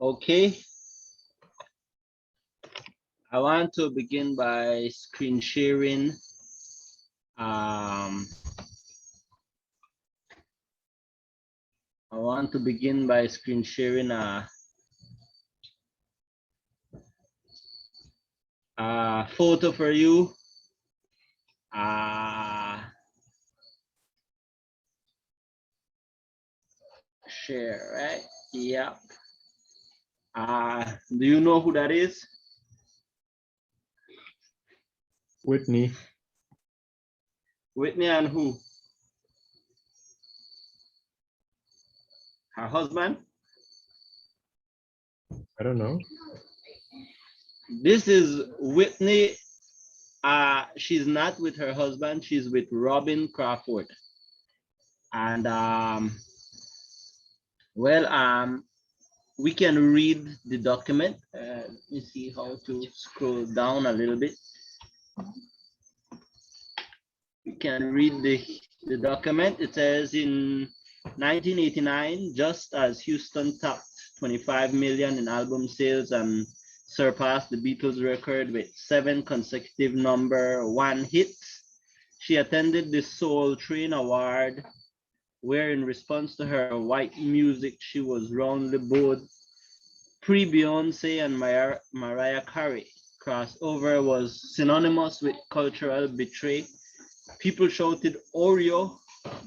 Okay, I want to begin by screen sharing. I want to begin by screen sharing a photo for you. Share, right? Yeah. Do you know who that is? Whitney. Whitney and who? Her husband? I don't know. This is Whitney. She's not with her husband. She's with Robin Crawford. And we can read the document. Let me see how to scroll down a little bit. We can read the document. It says in 1989, just as Houston topped 25 million in album sales and surpassed the Beatles record with 7 consecutive #1 hits, she attended the Soul Train Award, where in response to her white music, she was roundly both pre-Beyonce and Mariah Carey. Crossover was synonymous with cultural betray. People shouted Oreo,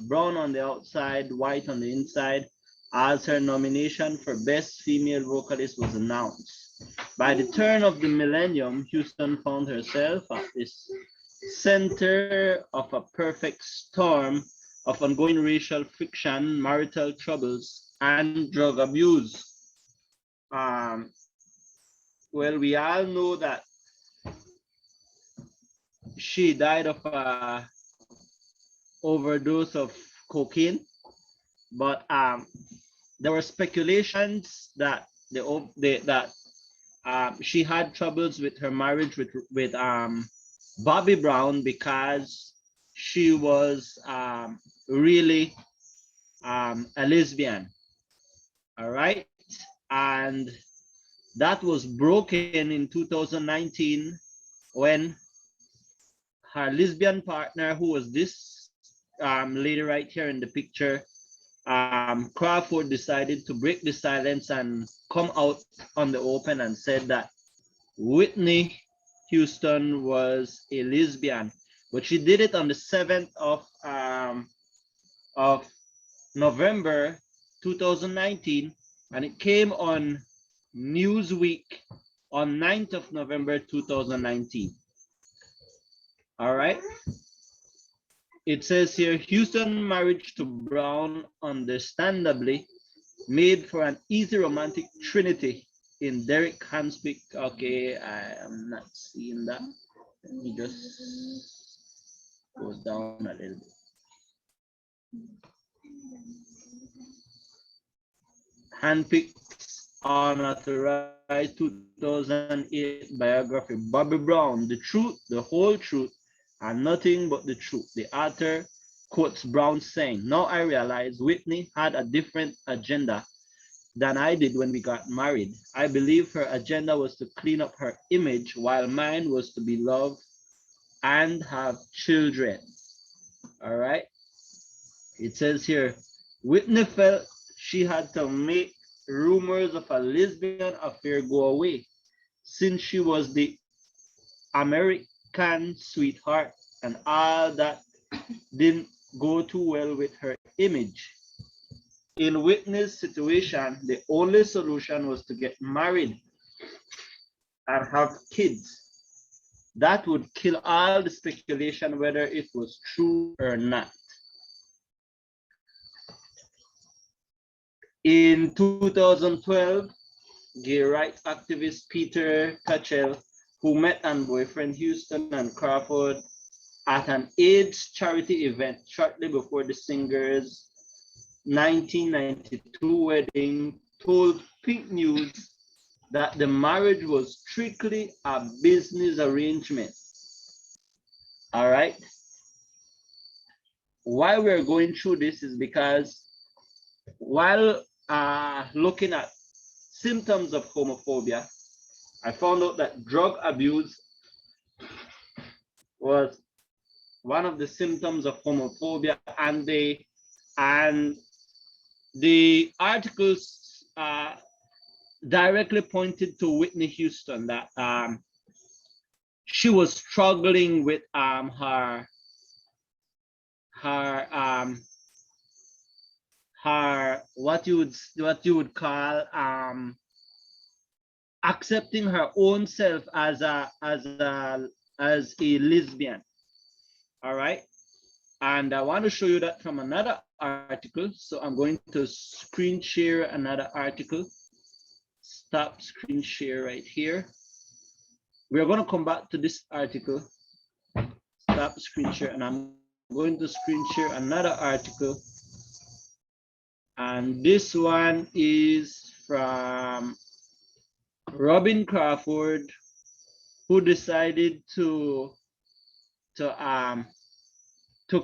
brown on the outside, white on the inside, as her nomination for Best Female Vocalist was announced. By the turn of the millennium, Houston found herself at this center of a perfect storm of ongoing racial friction, marital troubles, and drug abuse. Well, we all know that she died of a overdose of cocaine, but there were speculations that she had troubles with her marriage with Bobby Brown because she was really a lesbian. All right, and that was broken in 2019 when her lesbian partner, who was this lady right here in the picture, Crawford, decided to break the silence and come out on the open and said that Whitney Houston was a lesbian, but she did it on the 7th of November 2019, and it came on Newsweek on 9th of November 2019. All right. It says here, Houston marriage to Brown understandably made for an easy romantic trinity in Derek Hanspeak. Okay, I am not seeing that. Let me just go down a little bit. Handpicked unauthorized 2008 biography, Bobby Brown, the truth, the whole truth, and nothing but the truth. The author quotes Brown saying, "Now I realize Whitney had a different agenda than I did when we got married. I believe her agenda was to clean up her image, while mine was to be loved and have children." All right. It says here, Whitney felt she had to make rumors of a lesbian affair go away, since she was the American sweetheart, and all that didn't go too well with her image. In Whitney's situation, the only solution was to get married and have kids. That would kill all the speculation whether it was true or not. In 2012, gay rights activist Peter Kachel, who met and boyfriend Houston and Crawford at an AIDS charity event shortly before the singer's 1992 wedding, told Pink News that the marriage was strictly a business arrangement. All right. Why we're going through this is because while looking at symptoms of homophobia, I found out that drug abuse was one of the symptoms of homophobia, and the articles directly pointed to Whitney Houston, that she was struggling with her what you would call accepting her own self as a lesbian. All right, and I want to show you that from another article. So I'm going to screen share another article. Stop screen share right here. We're going to come back to this article. Stop screen share, and I'm going to screen share another article. And this one is from Robin Crawford, who decided to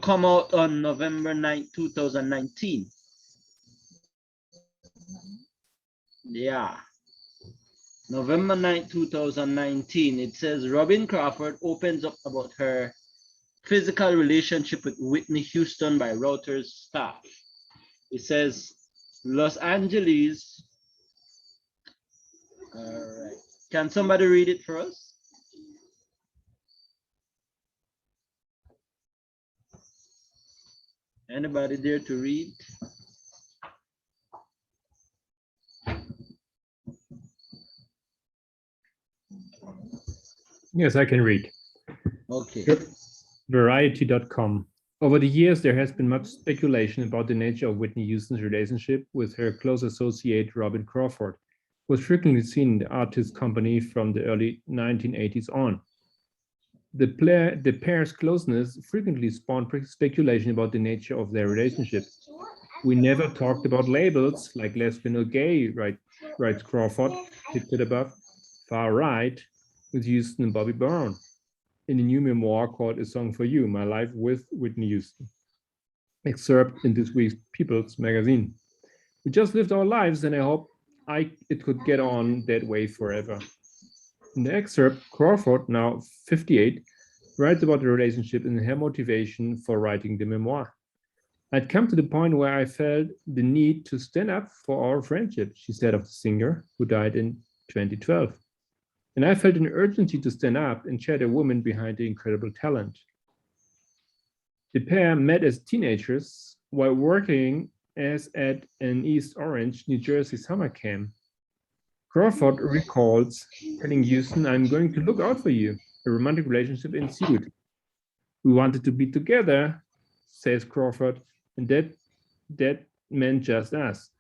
come out on November 9, 2019. Yeah. November 9, 2019. It says Robin Crawford opens up about her physical relationship with Whitney Houston by Reuters staff. It says Los Angeles. All right. Can somebody read it for us? Anybody there to read? Yes, I can read. Okay. Variety.com. Over the years, there has been much speculation about the nature of Whitney Houston's relationship with her close associate, Robin Crawford, who was frequently seen in the artist company from the early 1980s on. The pair's closeness frequently spawned speculation about the nature of their relationship. We never talked about labels like lesbian or gay, writes Crawford, pictured above, far right, with Houston and Bobby Brown, in a new memoir called A Song for You, My Life with Whitney Houston. Excerpt in this week's People's Magazine. We just lived our lives, and I hope it could get on that way forever. In the excerpt, Crawford, now 58, writes about the relationship and her motivation for writing the memoir. I'd come to the point where I felt the need to stand up for our friendship, she said of the singer who died in 2012. And I felt an urgency to stand up and share the woman behind the incredible talent. The pair met as teenagers while working as at an East Orange, New Jersey summer camp. Crawford recalls telling Houston, I'm going to look out for you. A romantic relationship ensued. We wanted to be together, says Crawford, and that meant just us.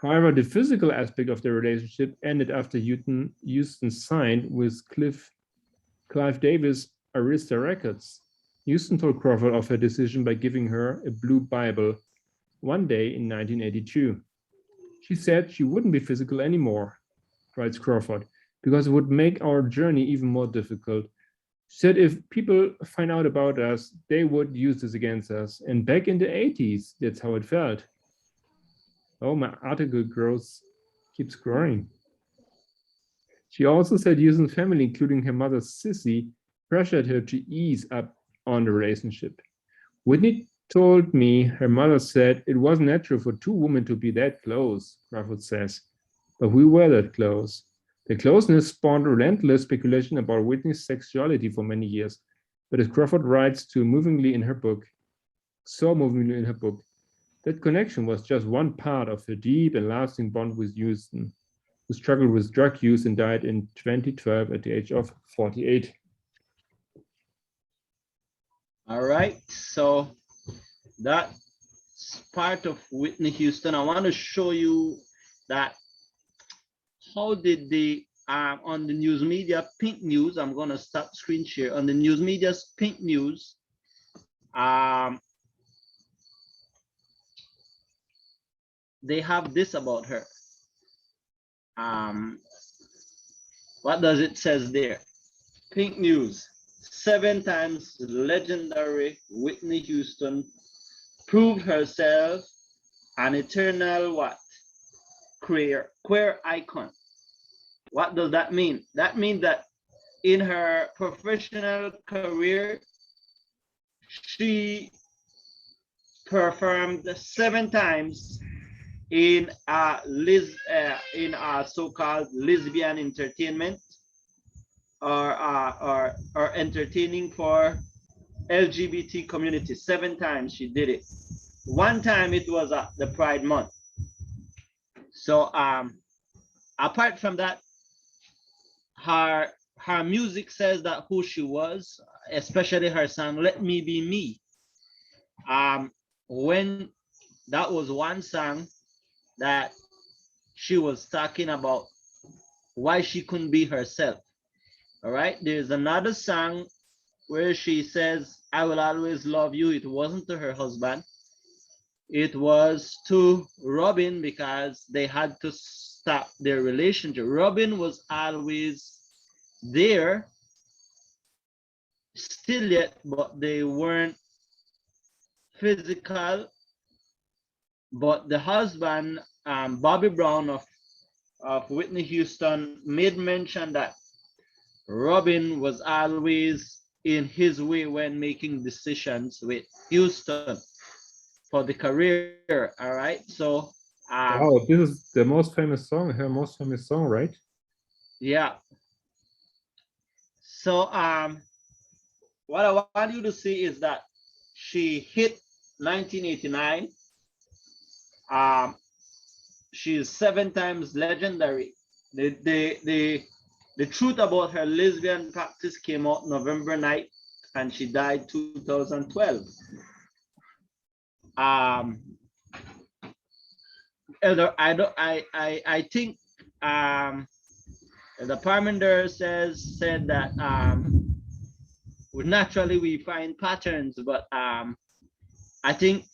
However, the physical aspect of the relationship ended after Houston signed with Clive Davis Arista Records. Houston told Crawford of her decision by giving her a blue Bible one day in 1982. She said she wouldn't be physical anymore, writes Crawford, because it would make our journey even more difficult. She said if people find out about us, they would use this against us. And back in the 80s, that's how it felt. Oh, my article keeps growing. She also said Houston's family, including her mother, Sissy, pressured her to ease up on the relationship. Whitney told me her mother said it wasn't natural for two women to be that close, Crawford says. But we were that close. The closeness spawned relentless speculation about Whitney's sexuality for many years. But as Crawford writes so movingly in her book, that connection was just one part of her deep and lasting bond with Houston, who struggled with drug use and died in 2012 at the age of 48. All right, so that's part of Whitney Houston. I want to show you that how did the on the news media Pink News, I'm going to stop screen share. On the news media's Pink News, they have this about her. What does it says there? Pink News, 7 times legendary Whitney Houston proved herself an eternal what? queer icon. What does that mean? That means that in her professional career, she performed 7 times in a so-called lesbian entertainment, or entertaining for LGBT community. 7 times she did it. One time it was at the Pride Month. So apart from that, her music says that who she was, especially her song "Let Me Be Me." When that was one song that she was talking about why she couldn't be herself. All right. There's another song where she says, "I will always love you." It wasn't to her husband. It was to Robin because they had to stop their relationship. Robin was always there, still yet, but they weren't physical. But the husband, Bobby Brown of Whitney Houston, made mention that Robin was always in his way when making decisions with Houston for the career. All right. So Wow, this is the most famous song, her most famous song, right? yeah. So what I want you to see is that she hit 1989. Um, she's 7 times legendary. The truth about her lesbian practice came out November 9th, and she died 2012. Um, Elder, I think the parliament said that naturally we find patterns, but I think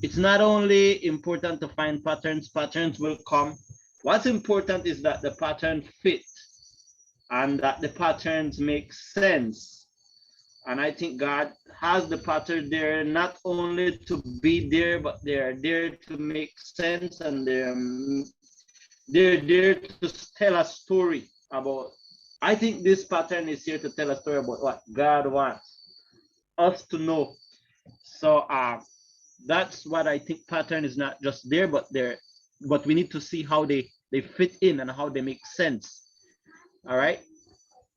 it's not only important to find patterns, patterns will come. What's important is that the pattern fit and that the patterns make sense. And I think God has the pattern there not only to be there, but they're there to make sense, and they're there to tell a story about. I think this pattern is here to tell a story about what God wants us to know. So that's what I think. Pattern is not just there, but we need to see how they fit in and how they make sense. All right,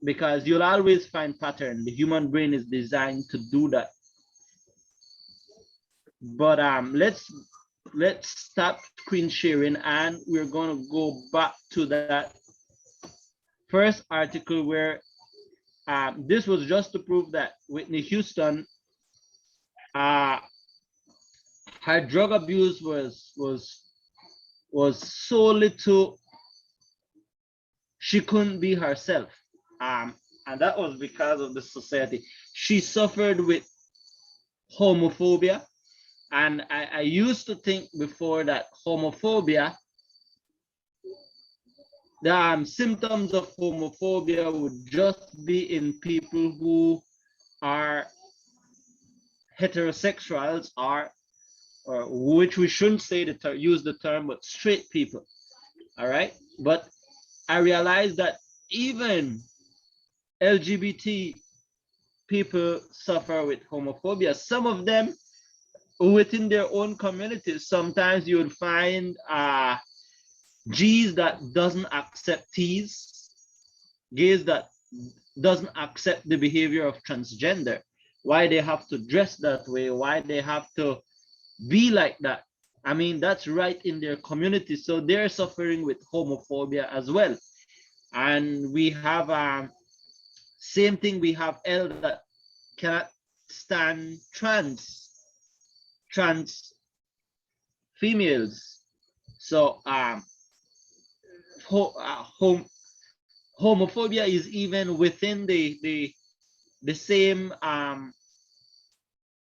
because you'll always find pattern. The human brain is designed to do that. But let's stop screen sharing, and we're going to go back to that first article where this was just to prove that Whitney Houston, her drug abuse was solely to she couldn't be herself, and that was because of the society. She suffered with homophobia, and I used to think before that homophobia, the symptoms of homophobia would just be in people who are heterosexuals, or which we shouldn't say use the term, but straight people. All right, but I realized that even LGBT people suffer with homophobia. Some of them within their own communities. Sometimes you would find G's that doesn't accept T's, gays that doesn't accept the behavior of transgender, why they have to dress that way, why they have to be like that. I mean, that's right in their community. So they're suffering with homophobia as well. And we have same thing, we have L that cannot stand trans females. So homophobia is even within the same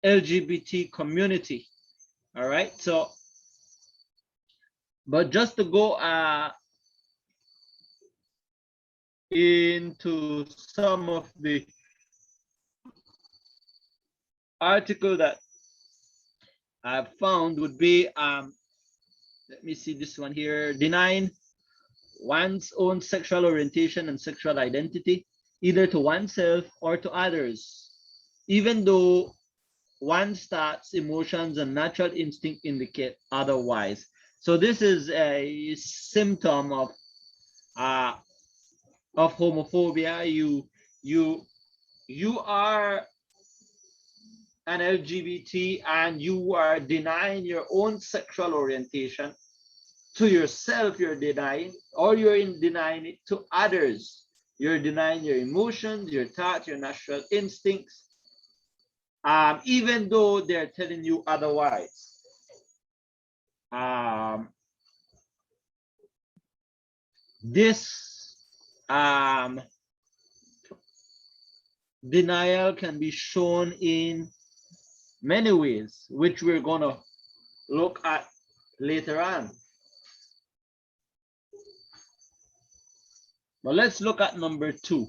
LGBT community. All right. So, but just to go into some of the article that I've found would be let me see this one here. Denying one's own sexual orientation and sexual identity, either to oneself or to others, even though one's thoughts, emotions, and natural instinct indicate otherwise. So this is a symptom uh, of homophobia. You are an LGBT and you are denying your own sexual orientation. To yourself, you're denying, or you're denying it to others. You're denying your emotions, your thoughts, your natural instincts, even though they're telling you otherwise. This denial can be shown in many ways, which we're going to look at later on. But let's look at number 2.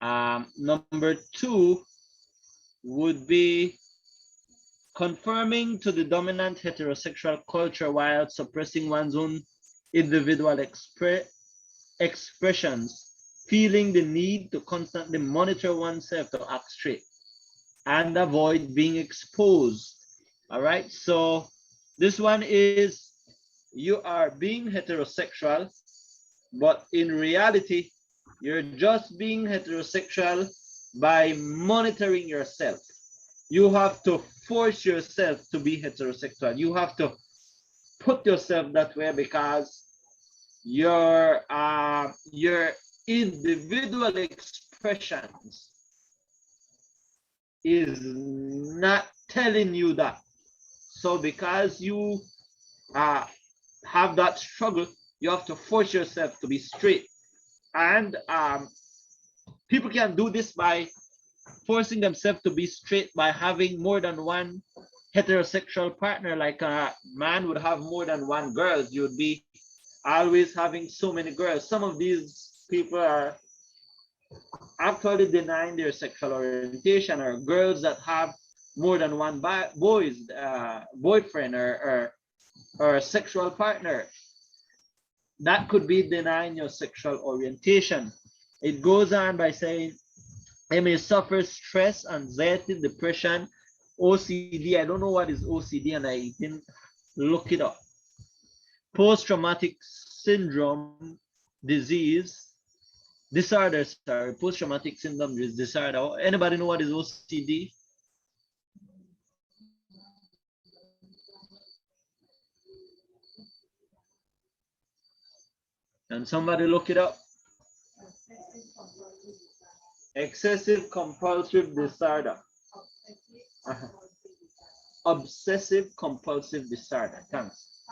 Number 2 would be conforming to the dominant heterosexual culture while suppressing one's own individual expressions, feeling the need to constantly monitor oneself to act straight and avoid being exposed. All right, so this one is you are being heterosexual, but in reality, you're just being heterosexual by monitoring yourself. You have to force yourself to be heterosexual. You have to put yourself that way because your individual expressions is not telling you that. So because you have that struggle, you have to force yourself to be straight. And people can do this by forcing themselves to be straight by having more than one heterosexual partner. Like a man would have more than one girl. You would be always having so many girls. Some of these people are actually denying their sexual orientation, or girls that have more than one boyfriend or a sexual partner. That could be denying your sexual orientation. It goes on by saying they may suffer stress, anxiety, depression, OCD. I don't know what is OCD and I didn't look it up. Post-traumatic syndrome disorder, sorry, post-traumatic syndrome disorder. Anybody know what is OCD? Can somebody look it up? Excessive compulsive disorder. Obsessive compulsive disorder. Thanks.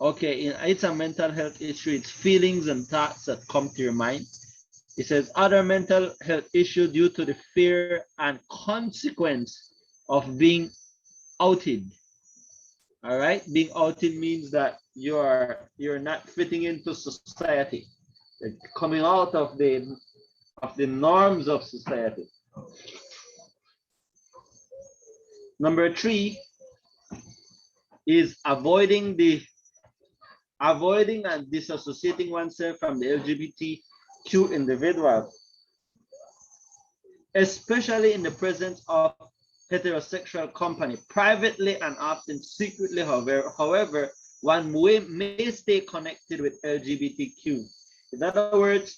Okay, it's a mental health issue. It's feelings and thoughts that come to your mind. It says other mental health issue due to the fear and consequence of being outed. All right, being outed means that you're not fitting into society. You're coming out of the norms of society. Number 3 is avoiding and disassociating oneself from the LGBTQ individual, especially in the presence of heterosexual company, privately and often secretly. However, one may stay connected with LGBTQ. In other words,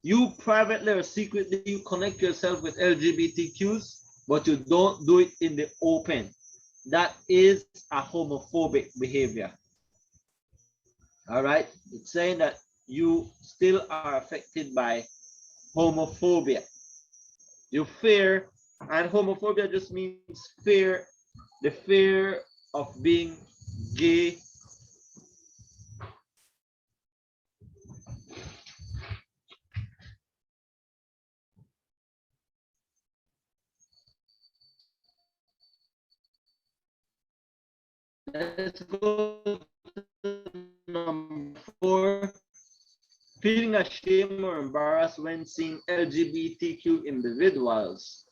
you privately or secretly you connect yourself with LGBTQs, but you don't do it in the open. That is a homophobic behavior. All right, it's saying that you still are affected by homophobia. You fear, and homophobia just means fear, the fear of being gay. Let's go to number 4. Feeling ashamed or embarrassed when seeing LGBTQ individuals.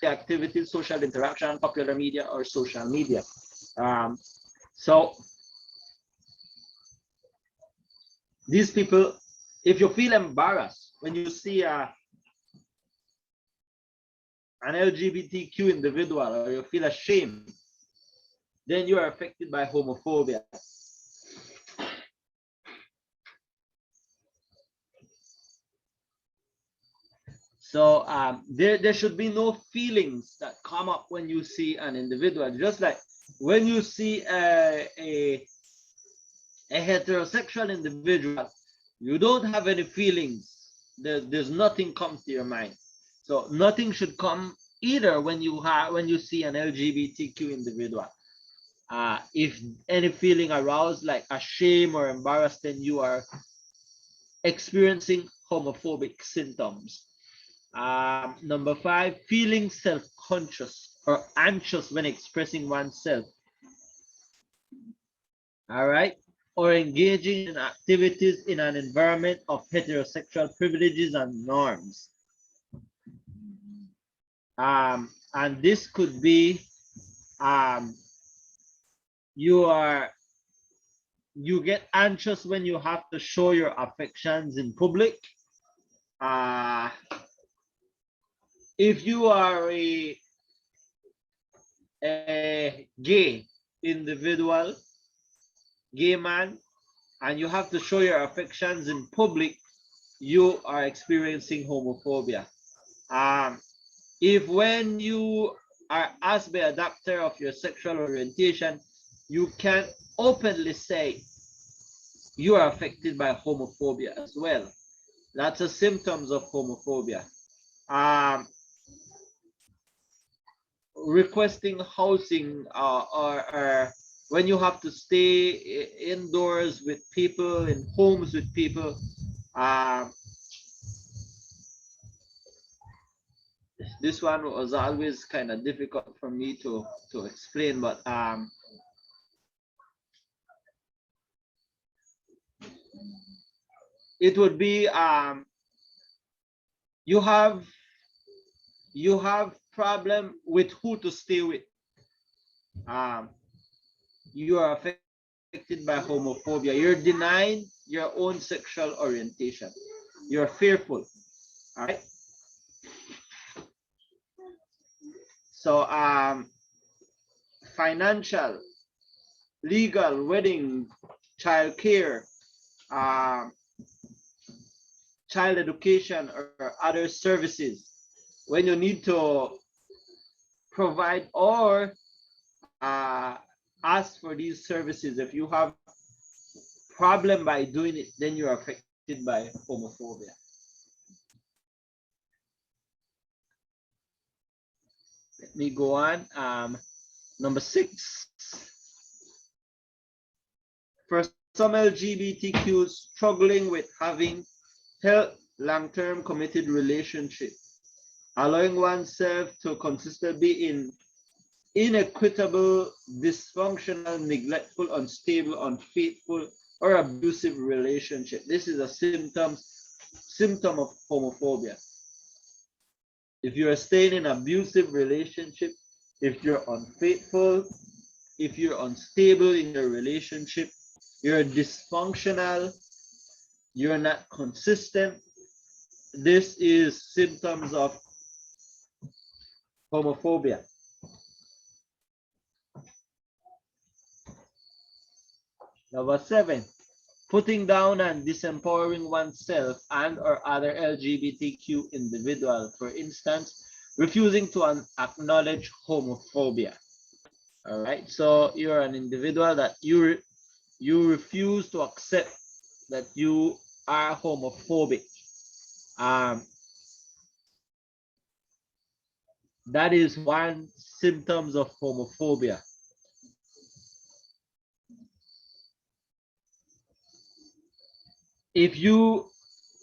activities, social interaction, popular media, or social media. So these people, if you feel embarrassed when you see an LGBTQ individual, or you feel ashamed, then you are affected by homophobia. So there should be no feelings that come up when you see an individual. Just like when you see a heterosexual individual, you don't have any feelings. There's nothing comes to your mind. So nothing should come either when you see an LGBTQ individual. If any feeling aroused like a shame or embarrassed, then you are experiencing homophobic symptoms. Number 5, feeling self-conscious or anxious when expressing oneself. All right, or engaging in activities in an environment of heterosexual privileges and norms. And this could be you get anxious when you have to show your affections in public. If you are a gay individual, gay man, and you have to show your affections in public, you are experiencing homophobia. If when you are asked by a doctor of your sexual orientation, you can openly say you are affected by homophobia as well. That's a symptoms of homophobia. Requesting housing or when you have to stay indoors with people, in homes with people, this one was always kind of difficult for me to explain, but it would be you have problem with who to stay with. You are affected by homophobia. You're denying your own sexual orientation. You're fearful. All right. So financial, legal, wedding, child care, child education, or other services, when you need to provide or ask for these services, if you have problem by doing it, then you're affected by homophobia. Let me go on. Number 6. For some LGBTQs struggling with having health long-term committed relationship, allowing oneself to consistently be in inequitable, dysfunctional, neglectful, unstable, unfaithful, or abusive relationship. This is a symptom of homophobia. If you're staying in abusive relationship, if you're unfaithful, if you're unstable in your relationship, you're dysfunctional, you're not consistent, this is symptoms of homophobia. Number 7, putting down and disempowering oneself and or other LGBTQ individual, for instance, refusing to acknowledge homophobia. All right, so you're an individual that you refuse to accept that you are homophobic. That is one symptoms of homophobia. If you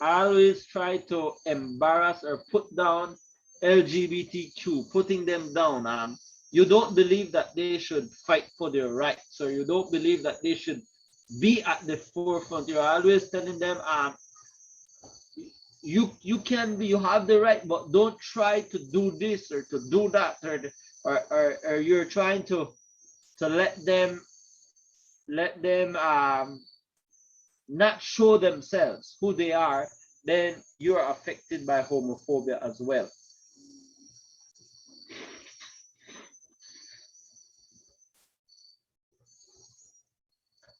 always try to embarrass or put down LGBTQ, putting them down, you don't believe that they should fight for their rights, or you don't believe that they should be at the forefront. You're always telling them you have the right, but don't try to do this or to do that, or you're trying to let them not show themselves who they are, then you're affected by homophobia as well.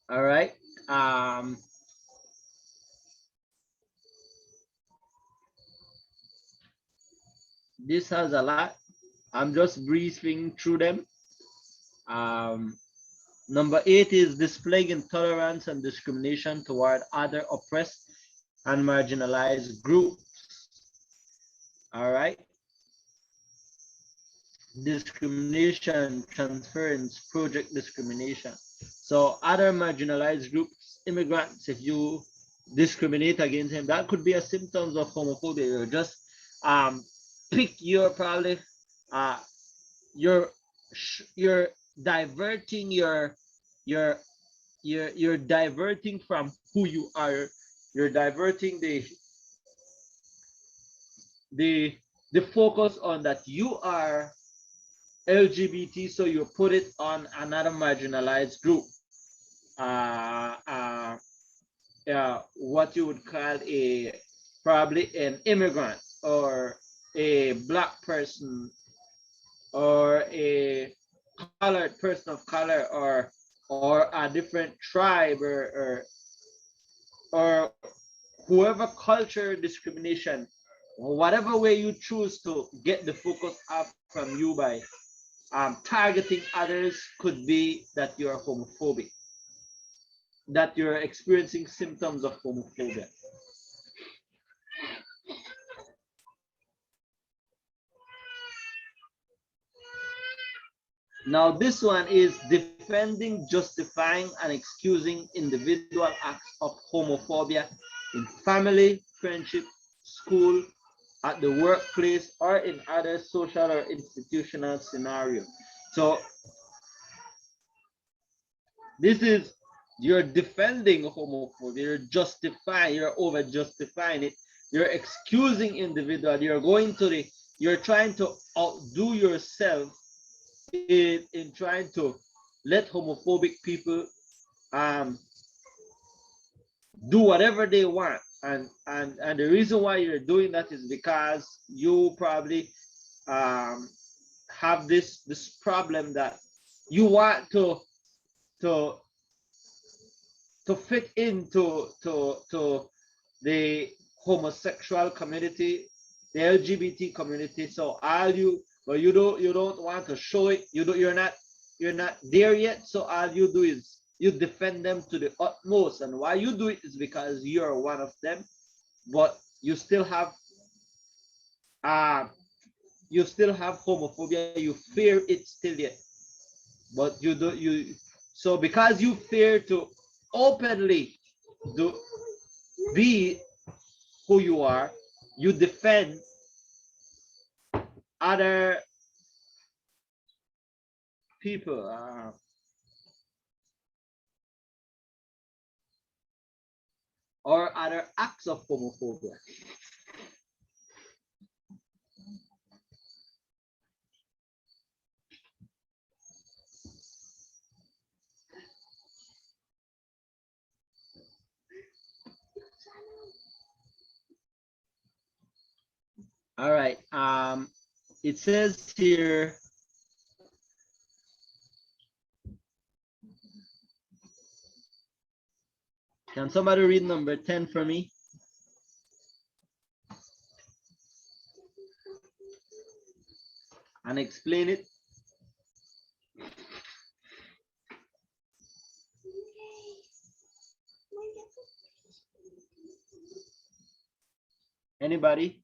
All right. This has a lot. I'm just breezing through them. Number 8 is displaying intolerance and discrimination toward other oppressed and marginalized groups. All right. Discrimination, transference, project discrimination. So other marginalized groups, immigrants, if you discriminate against him, that could be a symptom of homophobia. You're just pick your probably you're you're diverting you're diverting from who you are. You're diverting the the focus on that you are LGBT, so you put it on another marginalized group. What you would call a probably an immigrant or a black person or a colored person of color or a different tribe or whoever culture discrimination, whatever way you choose to get the focus off from you by targeting others, could be that you're homophobic, that you're experiencing symptoms of homophobia. Now, this one is defending, justifying, and excusing individual acts of homophobia in family, friendship, school, at the workplace, or in other social or institutional scenarios. So this is, you're defending homophobia, you're justifying, you're over justifying it, you're excusing individual, you're trying to outdo yourself in trying to let homophobic people do whatever they want, and the reason why you're doing that is because you probably have this problem that you want to fit into to the homosexual community, the LGBT community. So all you, but you don't want to show it. You're not there yet. So all you do is you defend them to the utmost. And why you do it is because you're one of them, but you still have homophobia. You fear it still yet, but so because you fear to openly do be who you are, you defend other people or other acts of homophobia. All right. It says here, can somebody read number 10 for me? And explain it. Anybody?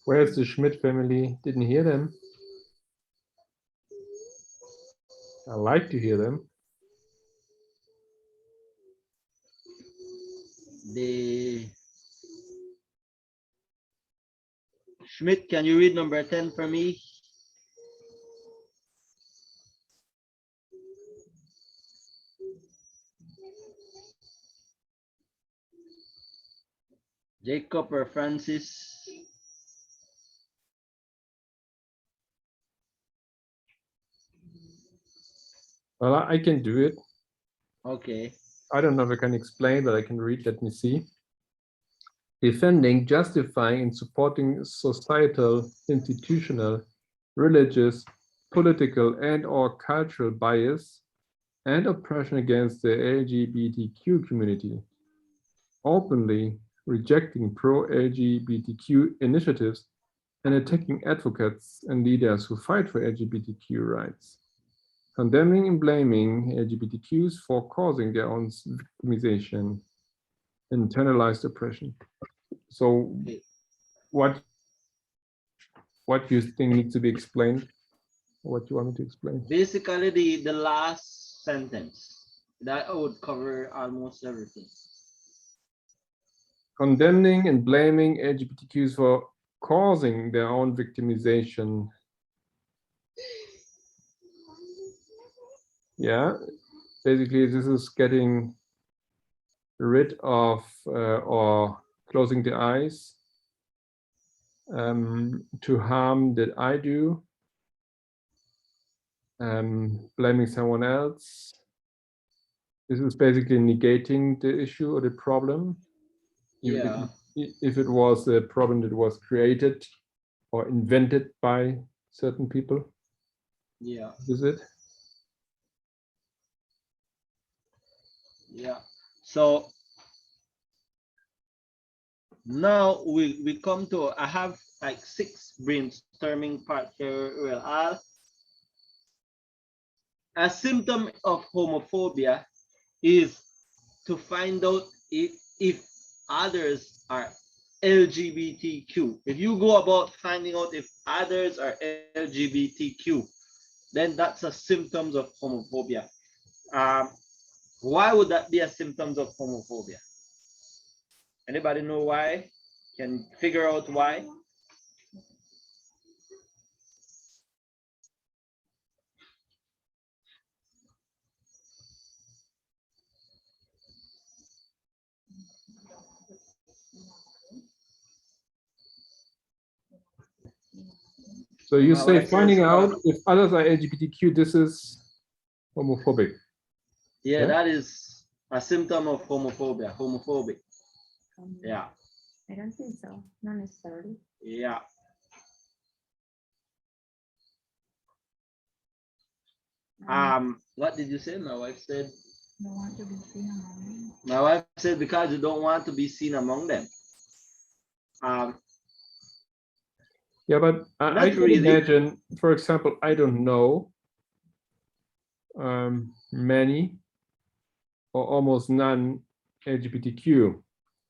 Where's the Schmidt family? Didn't hear them. I like to hear them. The Schmidt, can you read number 10 for me? Jacob or Francis? Well, I can do it. Okay. I don't know if I can explain, but I can read. Let me see. Defending, justifying, and supporting societal, institutional, religious, political, and/or cultural bias and oppression against the LGBTQ community. Openly rejecting pro-LGBTQ initiatives and attacking advocates and leaders who fight for LGBTQ rights. Condemning and blaming LGBTQs for causing their own victimization, internalized oppression. So Okay. what you think needs to be explained? What you want me to explain? Basically, the last sentence that would cover almost everything. Condemning and blaming LGBTQs for causing their own victimization. Yeah, basically this is getting rid of or closing the eyes to harm that I do, blaming someone else. This is basically negating the issue or the problem. Yeah. If it was a problem that was created or invented by certain people. Yeah. Is it? Yeah. So now we come to, I have like 6 brainstorming parts here. Well, a symptom of homophobia is to find out if others are LGBTQ. If you go about finding out if others are LGBTQ, then that's a symptoms of homophobia. Why would that be a symptoms of homophobia? Anybody know why? Can figure out why? So you My say wife says, finding out if others are LGBTQ, this is homophobic. yeah, Yeah? that is a symptom of homophobia, homophobic. Yeah, I don't think so. Not necessarily. yeah. What did you say? My wife said, Don't want to be seen among them. my wife said because you don't want to be seen among them. Yeah, but I Not can really. imagine, for example, I don't know many or almost none LGBTQ,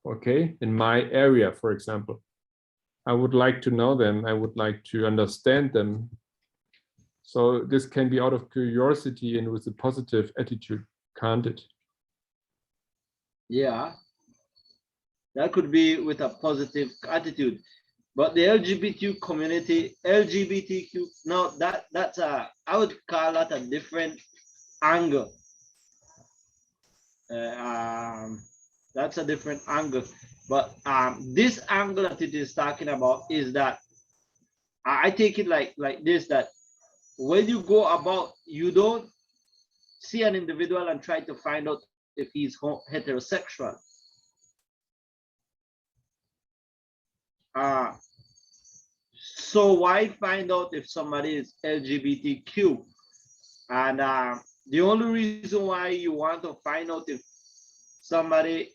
okay, in my area, for example. I would like to know them. I would like to understand them. So this can be out of curiosity and with a positive attitude, can't it? Yeah, that could be with a positive attitude. But the LGBTQ community, LGBTQ, no, that's a, I would call that a different angle. That's a different angle. But this angle that it is talking about is that I take it like this, that when you go about, you don't see an individual and try to find out if he's heterosexual. Uh, so why find out if somebody is LGBTQ? And the only reason why you want to find out if somebody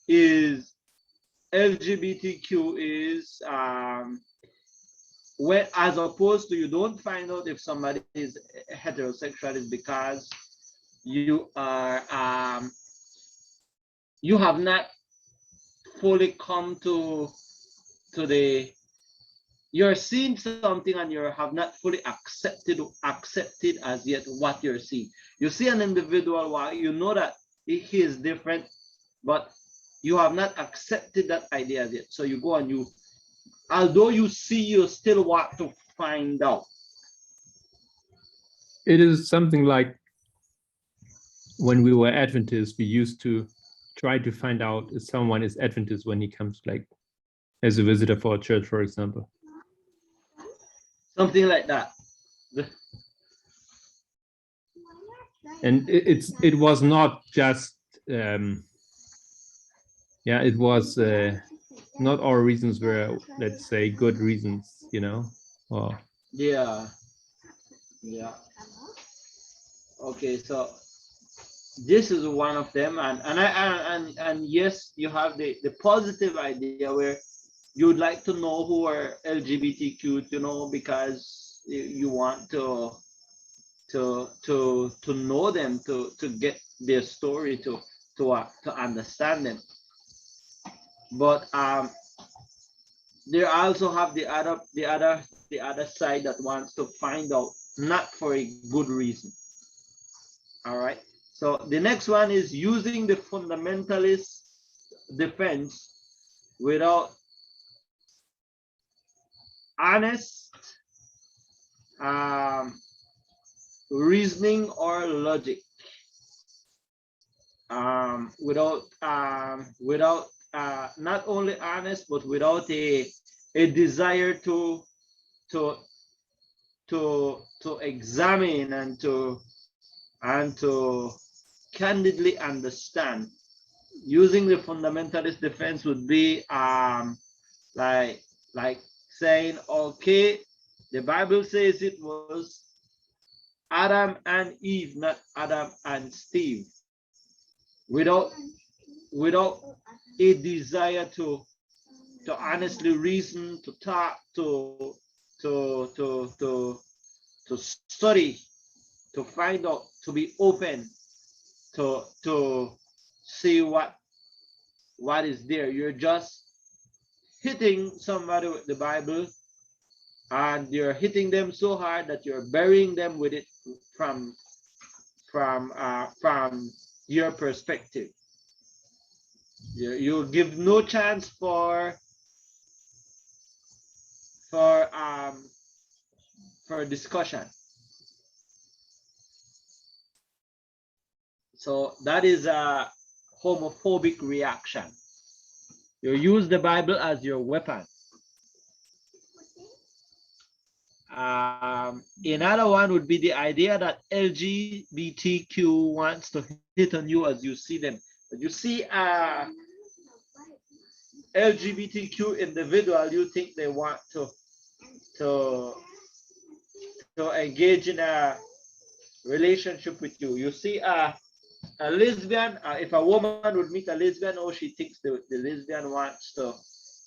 is LGBTQ is when, as opposed to, you don't find out if somebody is heterosexual, is because you are you have not fully come to the, you're seeing something and you have not fully accepted as yet what you're seeing. You see an individual, why you know that he is different, but you have not accepted that idea as yet. So you go and you, although you see, you still want to find out. It is something like when we were Adventists, we used to try to find out if someone is Adventist when he comes like as a visitor for a church, for example. Something like that. And it was not just yeah, it was not all reasons were, let's say, good reasons, you know. Or Yeah. Okay, so this is one of them, and yes, you have the positive idea where you would like to know who are LGBTQ, you know, because you want to know them, to get their story, to understand them. But they also have the other side that wants to find out, not for a good reason. All right. So the next one is using the fundamentalist defense without honest reasoning or logic. Without not only honest, but without a desire to examine and to candidly understand. Using the fundamentalist defense would be like saying, okay, the Bible says it was Adam and Eve, not Adam and Steve. Without a desire to honestly reason, to talk, to study, to find out, to be open, to see what is there. You're just hitting somebody with the Bible, and you're hitting them so hard that you're burying them with it from your perspective. You give no chance for discussion. So that is a homophobic reaction. You use the Bible as your weapon. Another one would be the idea that LGBTQ wants to hit on you as you see them. But you see LGBTQ individual, you think they want to engage in a relationship with you. You see a lesbian, if a woman would meet a lesbian, oh, she thinks the lesbian wants to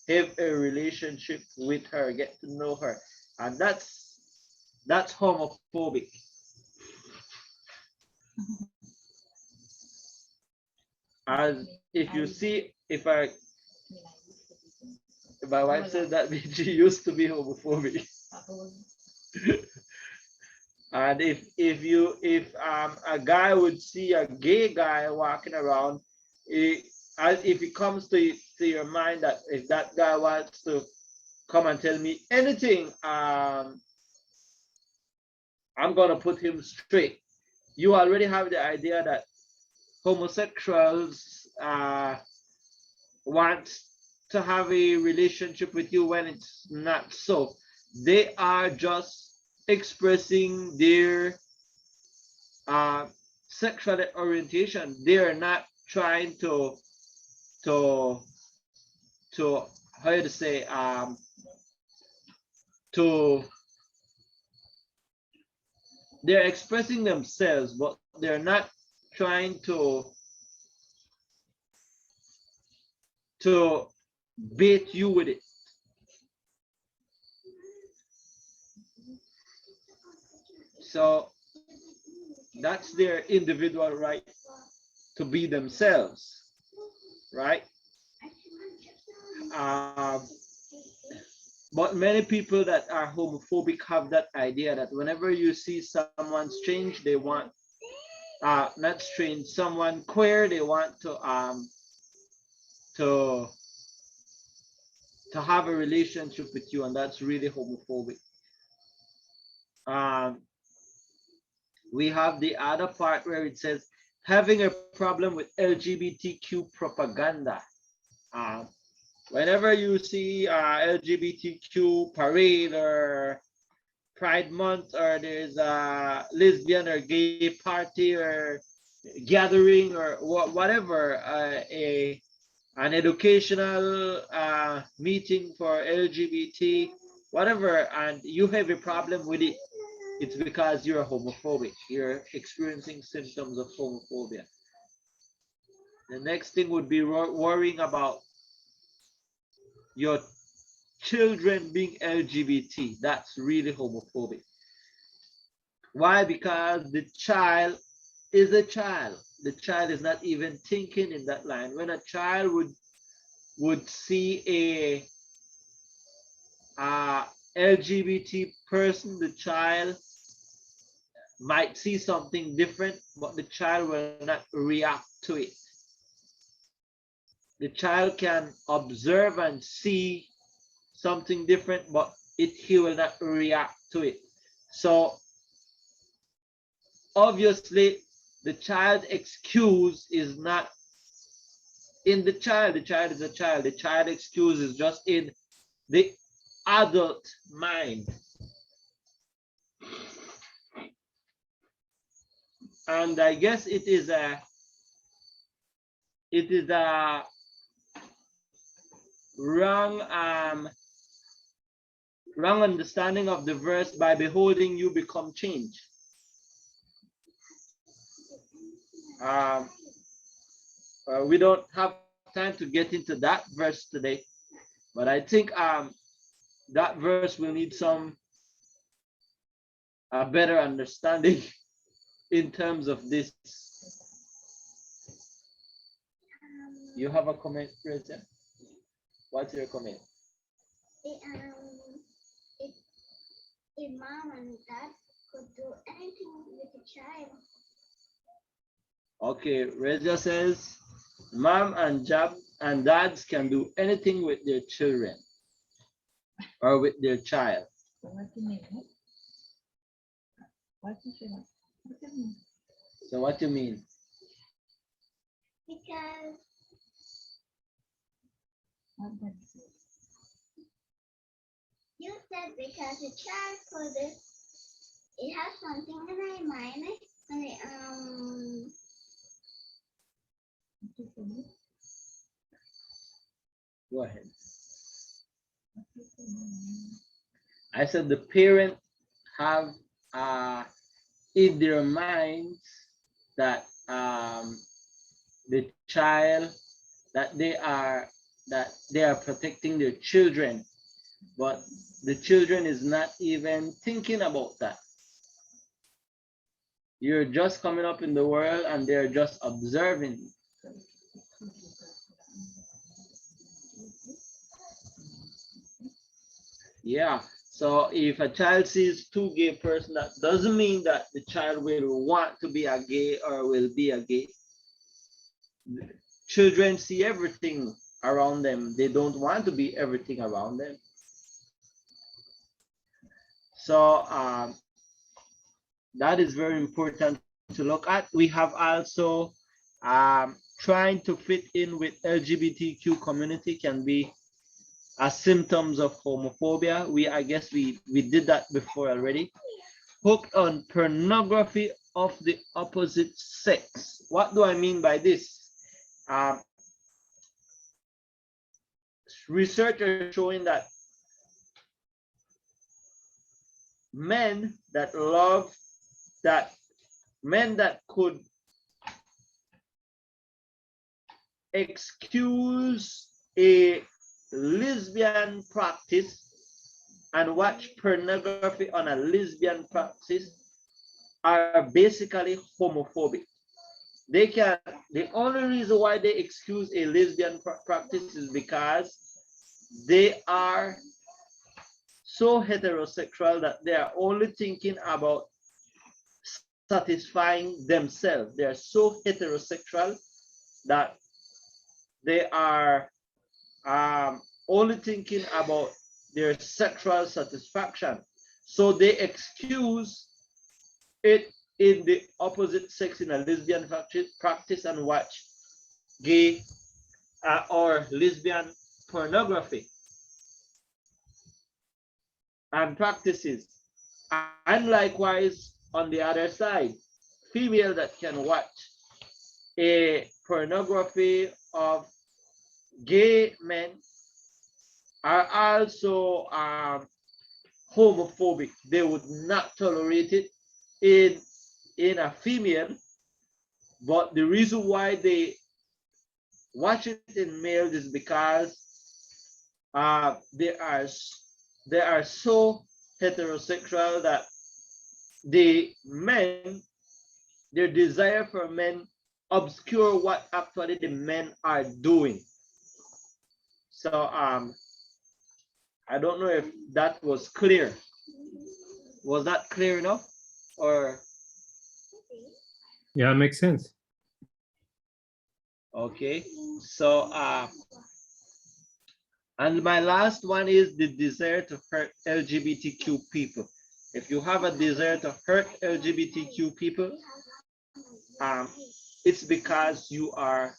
have a relationship with her, get to know her, and that's homophobic. As if you see, if my wife said that she used to be homophobic. And if a guy would see a gay guy walking around, if it comes to your mind that if that guy wants to come and tell me anything, I'm gonna put him straight. You already have the idea that homosexuals want to have a relationship with you when it's not so. They are just expressing their sexual orientation. They are not trying to how to say to they're expressing themselves, but they're not trying to bait you with it. So that's their individual right to be themselves, right? But many people that are homophobic have that idea that whenever you see someone strange, they want not strange, someone queer, they want to have a relationship with you, and that's really homophobic. We have the other part where it says having a problem with LGBTQ propaganda. Whenever you see LGBTQ parade or Pride Month, or there's a lesbian or gay party or gathering or whatever, an educational meeting for LGBT, whatever, and you have a problem with it, it's because you're homophobic. You're experiencing symptoms of homophobia. The next thing would be worrying about your children being LGBT. That's really homophobic. Why? Because the child is a child. The child is not even thinking in that line. When a child would see a LGBT person, the child might see something different, but the child will not react to it. The child can observe and see something different, but he will not react to it. So obviously the child excuse is not in the child. The child is a child. The child excuse is just in the adult mind. And I guess it is a wrong understanding of the verse, by beholding you become change. We don't have time to get into that verse today, but I think that verse will need a better understanding in terms of this. You have a comment, Rachel? What's your comment? If mom and dad could do anything with the child. Okay, Reza says mom and dads can do anything with their children or with their child. So what do you mean? What do you mean? So what do you mean? Because you said because the child could, it has something in their mind and it, Go ahead. I said the parent have in their minds that the child, that they are protecting their children, but the children is not even thinking about that. You're just coming up in the world and they're just observing. Yeah, so if a child sees two gay person, that doesn't mean that the child will want to be a gay or will be a gay. Children see everything around them. They don't want to be everything around them. So that is very important to look at. We have also trying to fit in with LGBTQ community can be a symptoms of homophobia. I guess we did that before already. Hooked on pornography of the opposite sex. What do I mean by this? Research is showing that men that could excuse a lesbian practice and watch pornography on a lesbian practice are basically homophobic. The only reason why they excuse a lesbian practice is because they are so heterosexual that they are only thinking about satisfying themselves. They are so heterosexual that they are only thinking about their sexual satisfaction. So they excuse it in the opposite sex in a lesbian practice and watch gay or lesbian pornography and practices. And likewise, on the other side, female that can watch a pornography of gay men are also homophobic. They would not tolerate it in a female, but the reason why they watch it in males is because they are so heterosexual that the men, their desire for men obscure what actually the men are doing. So I don't know if that was clear. Was that clear enough? Or Yeah, it makes sense. okay. So and my last one is the desire to hurt LGBTQ people. If you have a desire to hurt LGBTQ people, it's because you are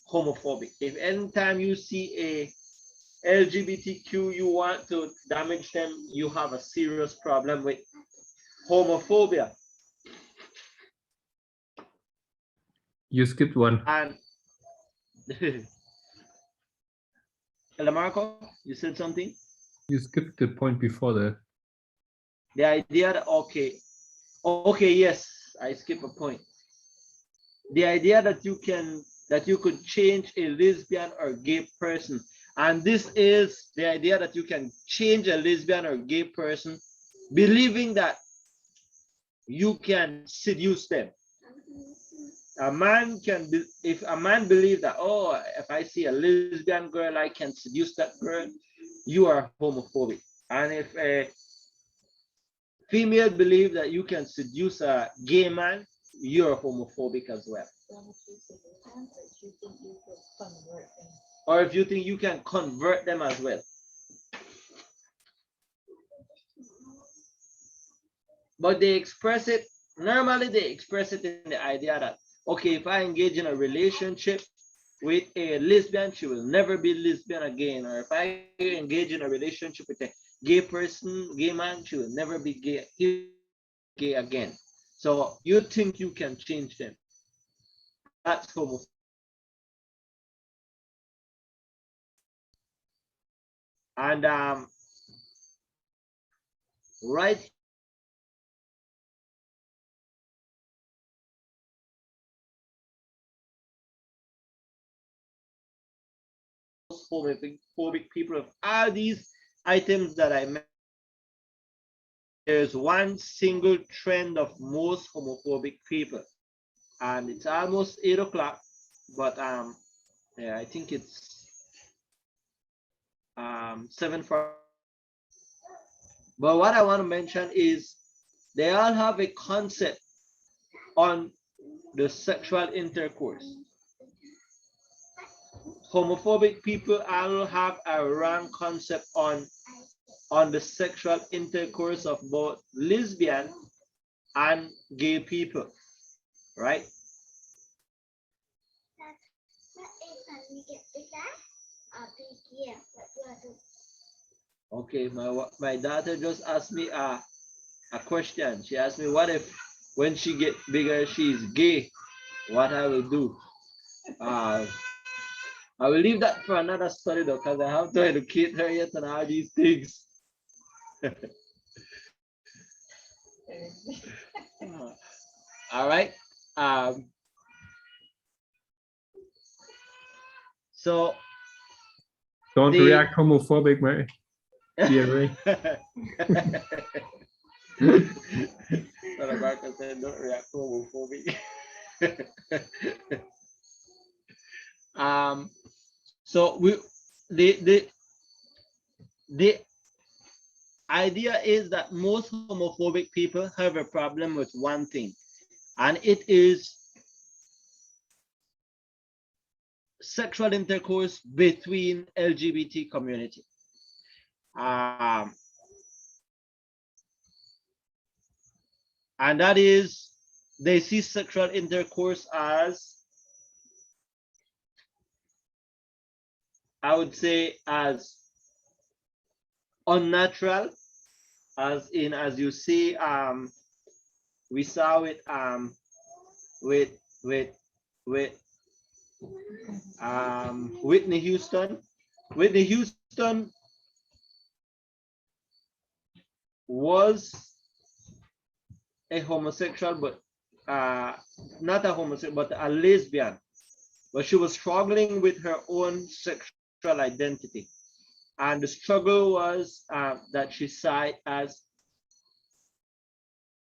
homophobic. If anytime you see a LGBTQ, you want to damage them, you have a serious problem with homophobia. You skipped one. And Marco, you said something? You skipped the point before that. The idea that, okay, yes, I skip a point. The idea that you could change a lesbian or gay person. And this is the idea that you can change a lesbian or gay person, believing that you can seduce them. A man can be, if a man believes that, oh, if I see a lesbian girl, I can seduce that girl, you are homophobic. And if a female believes that you can seduce a gay man, you're homophobic as well. Or if you think you can convert them as well. But they express it, normally they express it in the idea that, okay, if I engage in a relationship with a lesbian, she will never be lesbian again. Or if I engage in a relationship with a gay person, gay man, she will never be gay again. So you think you can change them. That's homophobia. And right homophobic people of all these items that I mentioned, there's one single trend of most homophobic people. And it's almost 8 o'clock, but yeah, I think it's 7:40. But what I want to mention is they all have a concept on the sexual intercourse. Homophobic people all have a wrong concept on the sexual intercourse of both lesbian and gay people, right? Okay, my daughter just asked me a question. She asked me, what if when she get bigger she's gay? What I will do? I will leave that for another study though, because I have to educate her yet on all these things. All right. So don't react homophobic, Mary. Don't react homophobic. So the idea is that most homophobic people have a problem with one thing, and it is sexual intercourse between LGBT community. And that is they see sexual intercourse as, I would say, as unnatural, as in, as you see, we saw it with with with Whitney Houston. Whitney Houston was a homosexual, but not a homosexual, but a lesbian. But she was struggling with her own sexual identity. And the struggle was that she saw it as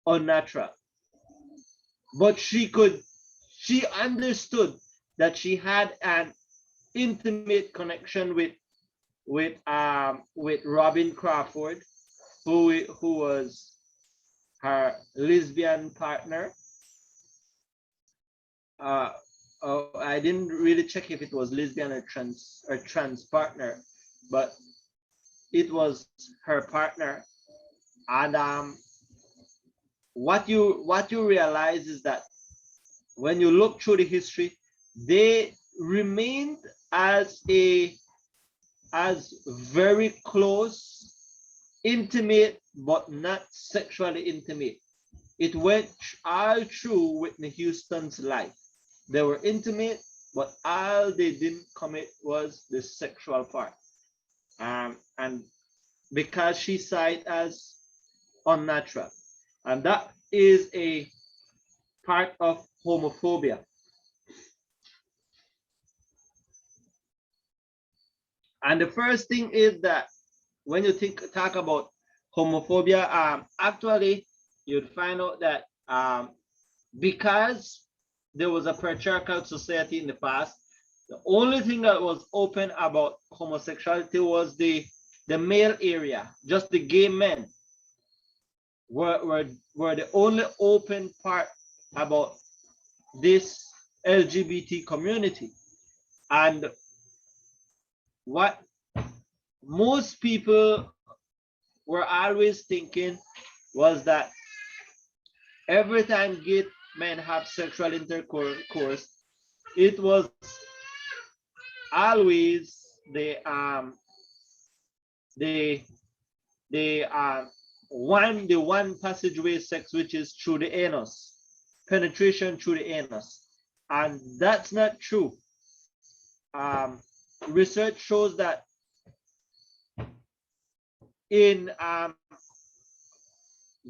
unnatural. But she understood that she had an intimate connection with Robin Crawford, who was her lesbian partner. I didn't really check if it was lesbian or trans partner, but it was her partner. And what you realize is that when you look through the history, they remained as very close, intimate, but not sexually intimate. It went all through Whitney Houston's life. They were intimate, but all they didn't commit was the sexual part. And because she saw it as unnatural. And that is a part of homophobia. And the first thing is that when you talk about homophobia, actually you'd find out that because there was a patriarchal society in the past, the only thing that was open about homosexuality was the male area. Just the gay men were the only open part about this LGBT community. And what most people were always thinking was that every time gay men have sexual intercourse, it was always the one passageway sex, which is through the anus, penetration through the anus, and that's not true. Research shows that in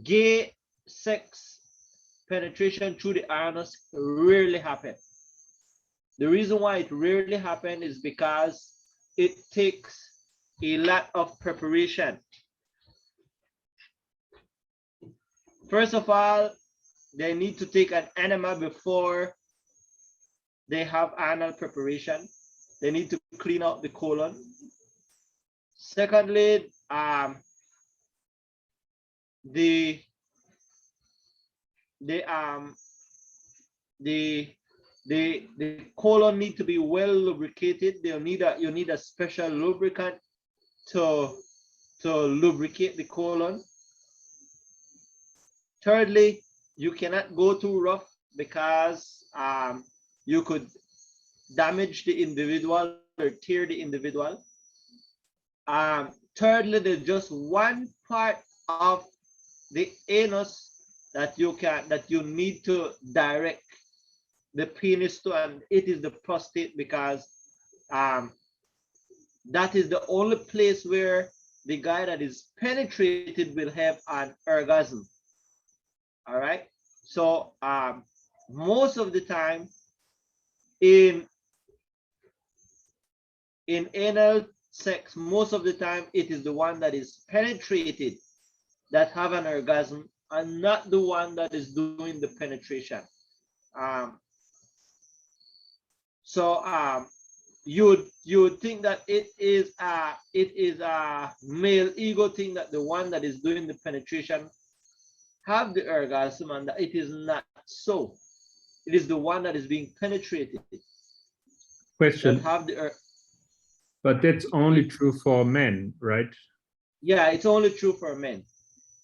gay sex, penetration through the anus rarely happen. The reason why it rarely happen is because it takes a lot of preparation. First of all, they need to take an enema before they have anal preparation. They need to clean out the colon. Secondly, the colon need to be well lubricated. You need a special lubricant to lubricate the colon. Thirdly, you cannot go too rough because you could damage the individual or tear the individual. Thirdly, there's just one part of the anus that you need to direct the penis to, and it is the prostate, because that is the only place where the guy that is penetrated will have an orgasm. All right. So most of the time in anal sex, most of the time it is the one that is penetrated that have an orgasm, and not the one that is doing the penetration. So you would think that it is a male ego thing that the one that is doing the penetration have the orgasm, and that it is not so. It is the one that is being penetrated. Question. Have the but that's only true for men, right? Yeah, it's only true for men.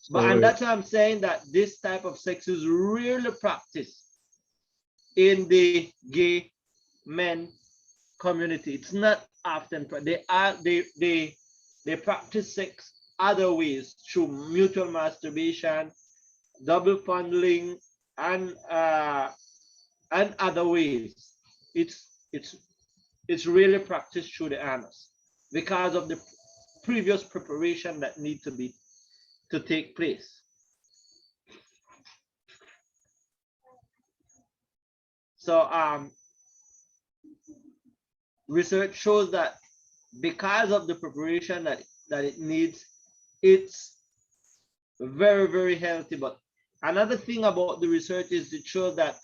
But and that's why I'm saying that this type of sex is rarely practiced in the gay men community. It's not often. They practice sex other ways through mutual masturbation, double fondling, and other ways. It's really practiced through the anus because of the previous preparation that need to take place. So research shows that because of the preparation that it needs, it's very, very healthy. But another thing about the research is it shows that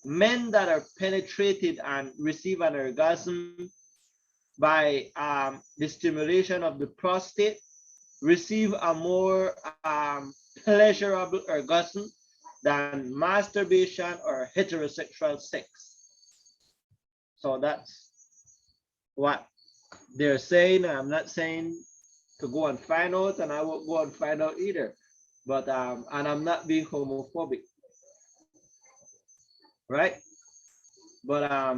men that are penetrated and receive an orgasm by the stimulation of the prostate receive a more pleasurable orgasm than masturbation or heterosexual sex. So that's what they're saying. I'm not saying to go and find out, and I won't go and find out either. But and I'm not being homophobic, right? But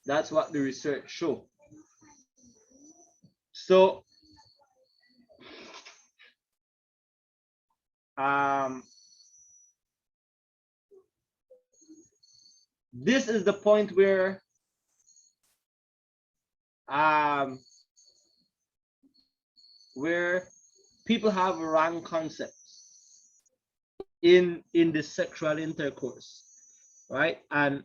that's what the research show. So this is the point where people have wrong concepts in the sexual intercourse, right? And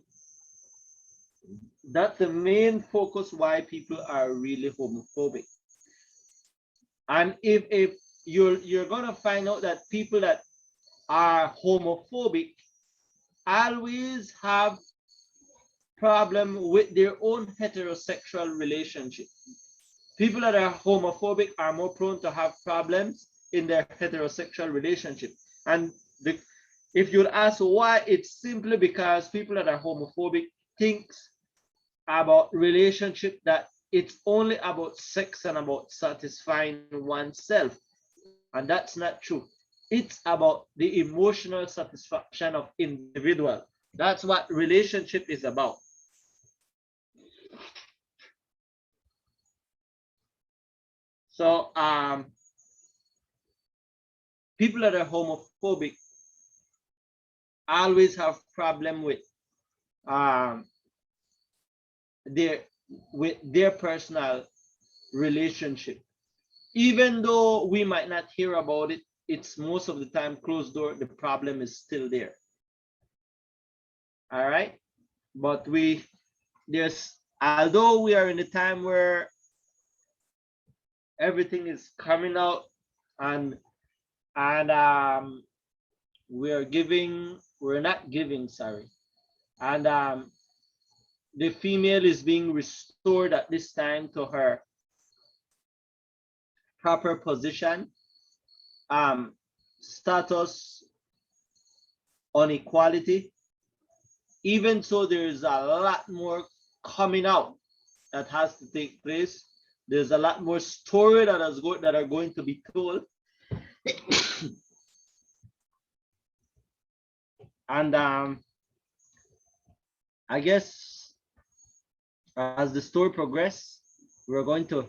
that's the main focus why people are really homophobic. And if you're gonna find out that people that are homophobic always have problem with their own heterosexual relationship. People that are homophobic are more prone to have problems in their heterosexual relationship. And if you'll ask why, it's simply because people that are homophobic thinks about relationship that it's only about sex and about satisfying oneself. And that's not true. It's about the emotional satisfaction of individual. That's what relationship is about. So people that are homophobic always have problem with their personal relationship. Even though we might not hear about it, it's most of the time closed door, the problem is still there. All right, but although we are in a time where everything is coming out and we're not giving, sorry, and the female is being restored at this time to her proper position, status on equality. Even so, there's a lot more coming out that has to take place. There's a lot more story that are going to be told. And I guess as the story progresses, we're going to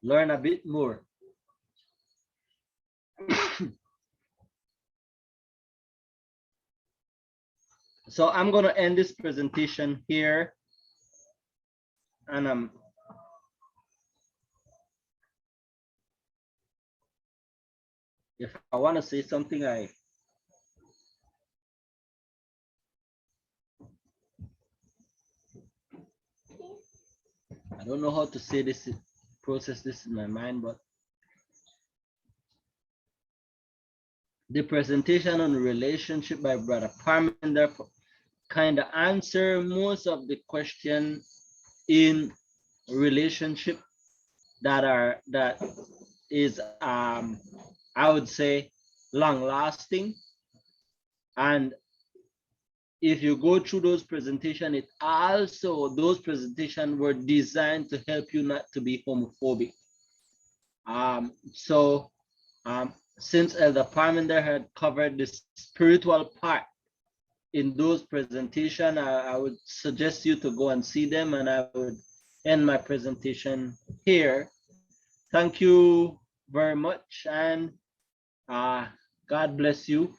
learn a bit more. So I'm going to end this presentation here. And if I want to say something, I don't know how to say this, process this in my mind, but the presentation on relationship by Brother Parminder kind of answer most of the question in relationship that is I would say long lasting. And if you go through those presentations, those presentations were designed to help you not to be homophobic. since Elder Parminder had covered the spiritual part in those presentations, I would suggest you to go and see them, and I would end my presentation here. Thank you very much, and God bless you.